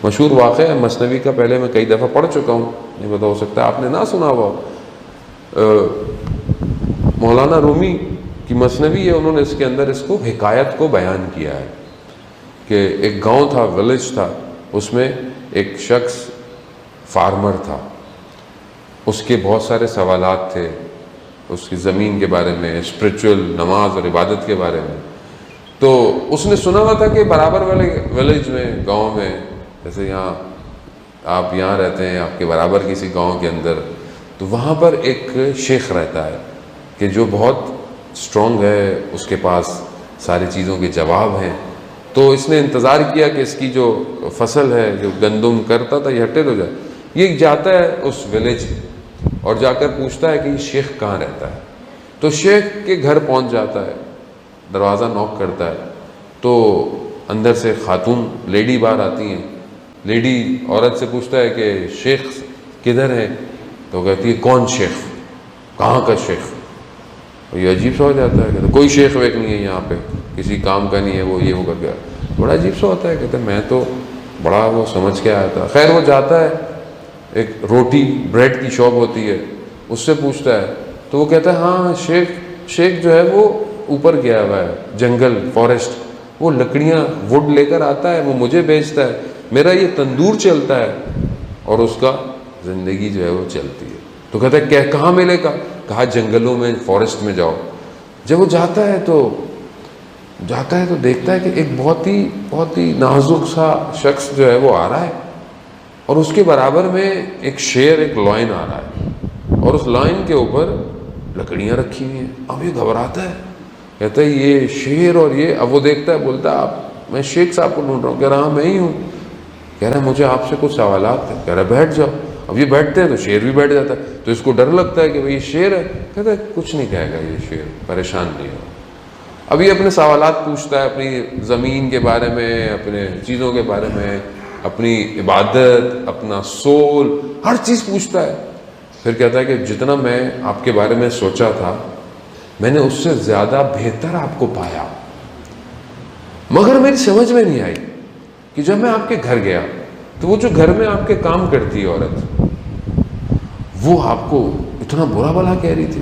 مشہور واقعہ ہے مثنوی کا، پہلے میں کئی دفعہ پڑھ چکا ہوں، نہیں پتہ ہو سکتا ہے آپ نے نہ سنا ہوا۔ مولانا رومی کی مثنوی ہے، انہوں نے اس کے اندر اس کو حکایت کو بیان کیا ہے کہ ایک گاؤں تھا، ولیج تھا، اس میں ایک شخص فارمر تھا، اس کے بہت سارے سوالات تھے اس کی زمین کے بارے میں، اسپریچول، نماز اور عبادت کے بارے میں۔ تو اس نے سنا ہوا تھا کہ برابر والے ولیج میں، گاؤں میں، جیسے یہاں آپ یہاں رہتے ہیں، آپ کے برابر کسی گاؤں کے اندر، تو وہاں پر ایک شیخ رہتا ہے کہ جو بہت اسٹرانگ ہے، اس کے پاس ساری چیزوں کے جواب ہیں۔ تو اس نے انتظار کیا کہ اس کی جو فصل ہے، جو گندم کرتا تھا، یہ ہٹے ہو جائے۔ یہ جاتا ہے اس ولیج اور جا کر پوچھتا ہے کہ یہ شیخ کہاں رہتا ہے۔ تو شیخ کے گھر پہنچ جاتا ہے، دروازہ نوک کرتا ہے، تو اندر سے خاتون لیڈی باہر آتی ہیں۔ لیڈی عورت سے پوچھتا ہے کہ شیخ کدھر ہے؟ تو کہتی ہے کون شیخ؟ کہاں کا شیخ؟ یہ عجیب سا ہو جاتا ہے، کہتے کوئی شیخ ویک نہیں ہے یہاں پہ، کسی کام کا نہیں ہے، وہ یہ وہ کر گیا۔ بڑا عجیب سا ہوتا ہے، کہتے میں تو بڑا وہ سمجھ کے آیا تھا۔ خیر وہ جاتا ہے، ایک روٹی بریڈ کی شاپ ہوتی ہے، اس سے پوچھتا ہے، تو وہ کہتا ہے ہاں شیخ جو ہے وہ اوپر گیا ہوا ہے، جنگل، فارسٹ، وہ لکڑیاں وڈ لے کر آتا ہے، وہ مجھے بیچتا ہے، میرا یہ تندور چلتا ہے اور اس کا زندگی جو ہے وہ چلتی ہے۔ تو کہتا ہے کہاں ملے گا؟ کہا جنگلوں میں، فارسٹ میں جاؤ۔ جب وہ جاتا ہے تو دیکھتا ہے کہ ایک بہت ہی نازک سا شخص جو ہے وہ آ رہا ہے، اور اس کے برابر میں ایک شیر، ایک لائن آ رہا ہے، اور اس لائن کے اوپر لکڑیاں رکھی ہوئی ہیں۔ اب یہ گھبراتا ہے، کہتا ہے یہ شیر اور یہ، اب وہ دیکھتا ہے، بولتا ہے میں شیخ صاحب کو ڈھونڈ رہا ہوں۔ کہہ رہا ہاں میں ہی ہوں۔ کہہ رہا ہے مجھے آپ سے کچھ سوالات ہیں۔ کہہ رہا ہے بیٹھ جاؤ۔ اب یہ بیٹھتے ہیں تو شیر بھی بیٹھ جاتا ہے، تو اس کو ڈر لگتا ہے کہ بھئی یہ شیر ہے۔ کہتا ہے کچھ نہیں کہے گا یہ شیر، پریشان نہیں ہو۔ اب یہ اپنے سوالات پوچھتا ہے، اپنی زمین کے بارے میں، اپنے چیزوں کے بارے میں، اپنی عبادت، اپنا سول، ہر چیز پوچھتا ہے۔ پھر کہتا ہے کہ جتنا میں آپ کے بارے میں سوچا تھا، میں نے اس سے زیادہ بہتر آپ کو پایا، مگر میری سمجھ میں نہیں آئی کہ جب میں آپ کے گھر گیا تو وہ جو گھر میں آپ کے کام کرتی ہے عورت، وہ آپ کو اتنا برا بھلا کہہ رہی تھی۔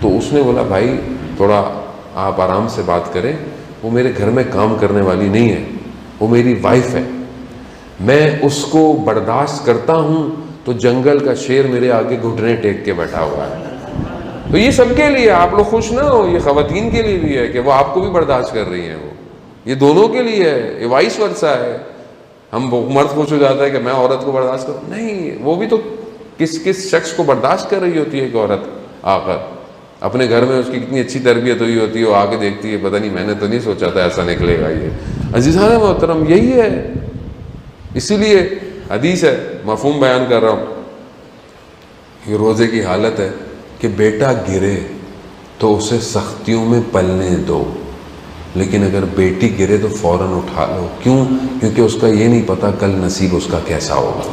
تو اس نے بولا بھائی تھوڑا آپ آرام سے بات کریں، وہ میرے گھر میں کام کرنے والی نہیں ہے، وہ میری وائف ہے، میں اس کو برداشت کرتا ہوں تو جنگل کا شیر میرے آگے گھٹنے ٹیک کے بیٹھا ہوا ہے۔ تو یہ سب کے لیے، آپ لوگ خوش نہ ہو، یہ خواتین کے لیے بھی ہے کہ وہ آپ کو بھی برداشت کر رہی ہیں، وہ یہ دونوں کے لیے ہے، یہ وائس ورثہ ہے۔ ہم مرد خوش ہو جاتا ہے کہ میں عورت کو برداشت کروں، نہیں، وہ بھی تو کس شخص کو برداشت کر رہی ہوتی ہے کہ عورت آ کر اپنے گھر میں، اس کی کتنی اچھی تربیت ہوئی ہوتی ہے، وہ آ کے دیکھتی ہے، پتہ نہیں میں نے تو نہیں سوچا تھا ایسا نکلے گا۔ یہ عزیزان محترم یہی ہے، اسی لیے حدیث ہے، مفہوم بیان کر رہا ہوں، یہ روزے کی حالت ہے کہ بیٹا گرے تو اسے سختیوں میں پلنے دو، لیکن اگر بیٹی گرے تو فوراً اٹھا لو۔ کیوں؟ کیونکہ اس کا یہ نہیں پتا کل نصیب اس کا کیسا ہوگا۔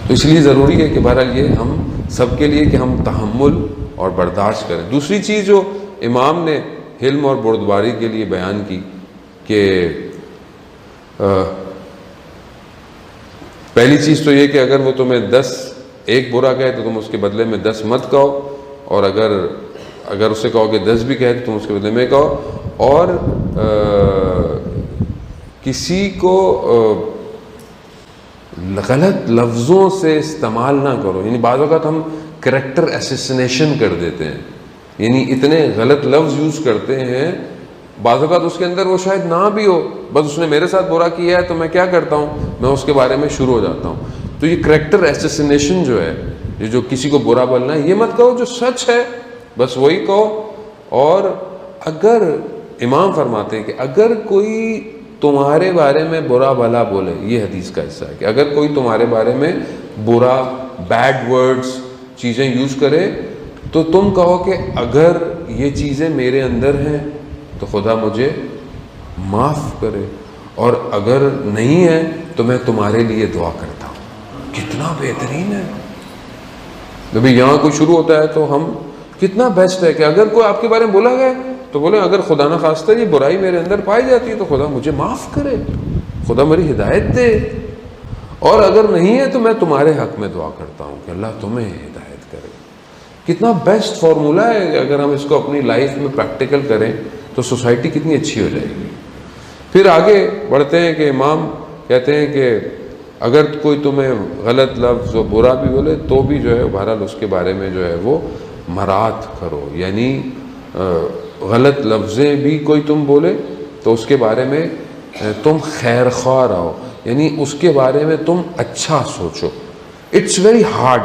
تو اس لیے ضروری ہے کہ بہرحال یہ ہم سب کے لیے کہ ہم تحمل اور برداشت کریں۔ دوسری چیز جو امام نے حلم اور بردباری کے لیے بیان کی کہ پہلی چیز تو یہ کہ اگر وہ تمہیں 10 برا کہے تو تم اس کے بدلے میں 10 مت کہو، اور اگر اسے کہو کہ 10 بھی کہے تو تم اس کے بدلے میں کہو، اور کسی کو غلط لفظوں سے استعمال نہ کرو۔ یعنی بعض اوقات ہم کریکٹر اسیسنیشن کر دیتے ہیں، یعنی اتنے غلط لفظ یوز کرتے ہیں، بعض اوقات اس کے اندر وہ شاید نہ بھی ہو، بس اس نے میرے ساتھ برا کیا ہے تو میں کیا کرتا ہوں، میں اس کے بارے میں شروع ہو جاتا ہوں۔ تو یہ کریکٹر اسیسنیشن جو ہے، یہ جو کسی کو برا بولنا ہے، یہ مت کہو، جو سچ ہے بس وہی کہو۔ اور اگر امام فرماتے ہیں کہ اگر کوئی تمہارے بارے میں برا بھلا بولے، یہ حدیث کا حصہ ہے کہ اگر کوئی تمہارے بارے میں برا، بیڈ ورڈز، چیزیں یوز کرے تو تم کہو کہ اگر یہ چیزیں میرے اندر ہیں تو خدا مجھے معاف کرے، اور اگر نہیں ہے تو میں تمہارے لیے دعا کرتا ہوں۔ کتنا بہترین ہے جب یہاں کوئی شروع ہوتا ہے تو ہم کتنا بیسٹ ہے کہ اگر کوئی آپ کے بارے میں بولا گیا تو بولے اگر خدا نہ خواستہ یہ برائی میرے اندر پائی جاتی ہے تو خدا مجھے معاف کرے، خدا میری ہدایت دے۔ اور اگر نہیں ہے تو میں تمہارے حق میں دعا کرتا ہوں کہ اللہ تمہیں ہدایت کرے. کتنا بیسٹ فارمولہ ہے. اگر ہم اس کو اپنی لائف میں پریکٹیکل کریں تو سوسائٹی کتنی اچھی ہو جائے گی. پھر آگے بڑھتے ہیں کہ امام کہتے ہیں کہ اگر کوئی تمہیں غلط لفظ و برا بھی بولے تو بھی جو ہے بہرحال اس کے بارے میں جو ہے وہ مرات کرو. یعنی غلط لفظیں بھی کوئی تم بولے تو اس کے بارے میں تم خیر خواہ رہو, یعنی اس کے بارے میں تم اچھا سوچو. It's very hard.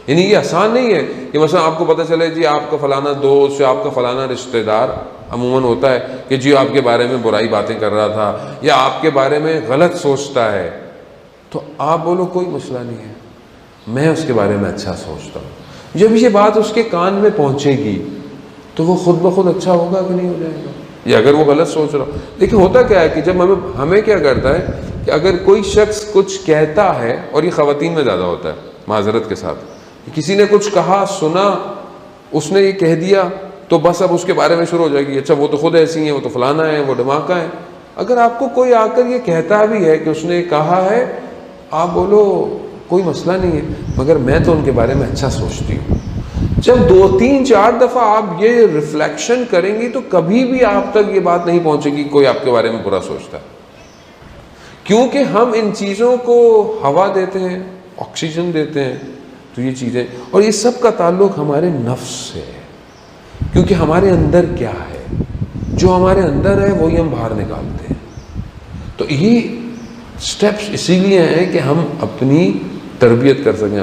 یعنی یہ آسان نہیں ہے کہ مثلا آپ کو پتہ چلے جی آپ کا فلانا دوست یا آپ کا فلانا رشتہ دار عموماً ہوتا ہے کہ جی آپ کے بارے میں برائی باتیں کر رہا تھا یا آپ کے بارے میں غلط سوچتا ہے, تو آپ بولو کوئی مسئلہ نہیں ہے, میں اس کے بارے میں اچھا سوچتا ہوں. جب یہ بات اس کے کان میں پہنچے گی تو وہ خود بخود اچھا ہوگا کہ نہیں ہو جائے گا, یا اگر وہ غلط سوچ رہا. دیکھیں ہوتا کیا ہے کہ جب ہمیں کیا کرتا ہے کہ اگر کوئی شخص کچھ کہتا ہے, اور یہ خواتین میں زیادہ ہوتا ہے معذرت کے ساتھ, کسی نے کچھ کہا سنا, اس نے یہ کہہ دیا تو بس اب اس کے بارے میں شروع ہو جائے گی اچھا وہ تو خود ایسی ہیں, وہ تو فلانا ہے, وہ دھماکہ ہے. اگر آپ کو کوئی آ کر یہ کہتا بھی ہے کہ اس نے کہا ہے, آپ بولو کوئی مسئلہ نہیں ہے, مگر میں تو ان کے بارے میں اچھا سوچتی ہوں. جب 2 3 4 دفعہ آپ یہ ریفلیکشن کریں گی تو کبھی بھی آپ تک یہ بات نہیں پہنچے گی کوئی آپ کے بارے میں برا سوچتا ہے, کیونکہ ہم ان چیزوں کو ہوا دیتے ہیں, آکسیجن دیتے ہیں. تو یہ چیزیں, اور یہ سب کا تعلق ہمارے نفس سے ہے, کیونکہ ہمارے اندر کیا ہے, جو ہمارے اندر ہے وہی ہم باہر نکالتے ہیں. تو یہ سٹیپس اسی لیے ہیں کہ ہم اپنی تربیت کر سکیں.